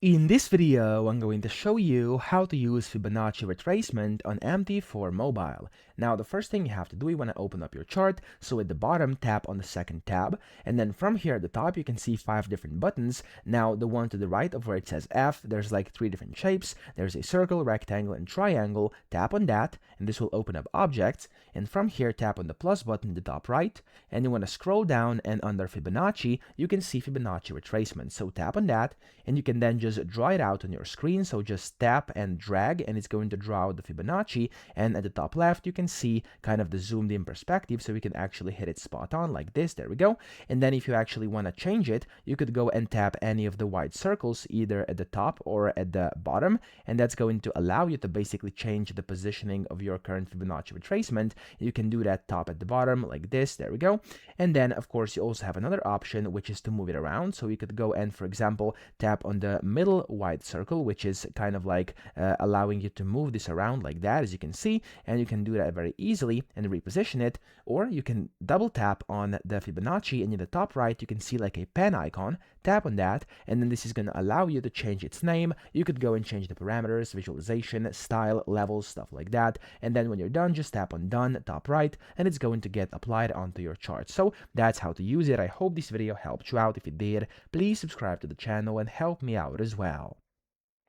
In this video, I'm going to show you how to use Fibonacci retracement on MT4 mobile. Now, the first thing you have to do, you want to open up your chart. So at the bottom, tap on the second tab. And then from here at the top, you can see 5 different buttons. Now, the one to the right of where it says F, there's like 3 different shapes. There's a circle, rectangle, and triangle. Tap on that, and this will open up objects. And from here, tap on the plus button in the top right. And you want to scroll down, and under Fibonacci, you can see Fibonacci retracement. So tap on that, and you can then just draw it out on your screen. So just tap and drag, and it's going to draw out the Fibonacci. And at the top left, you can see kind of the zoomed in perspective, so we can actually hit it spot on like this. There we go. And then if you actually want to change it, you could go and tap any of the white circles, either at the top or at the bottom, and that's going to allow you to basically change the positioning of your current Fibonacci retracement. You can do that top at the bottom like this. There we go. And then of course you also have another option, which is to move it around. So you could go and, for example, tap on the middle white circle, which is kind of like allowing you to move this around like that, as you can see, and you can do that very easily and reposition it. Or you can double tap on the Fibonacci, and in the top right you can see like a pen icon. Tap on that, and then this is going to allow you to change its name. You could go and change the parameters, visualization, style, levels, stuff like that. And then when you're done, just tap on done, top right, and it's going to get applied onto your chart. So that's how to use it. I hope this video helped you out. If it did, please subscribe to the channel and help me out as well.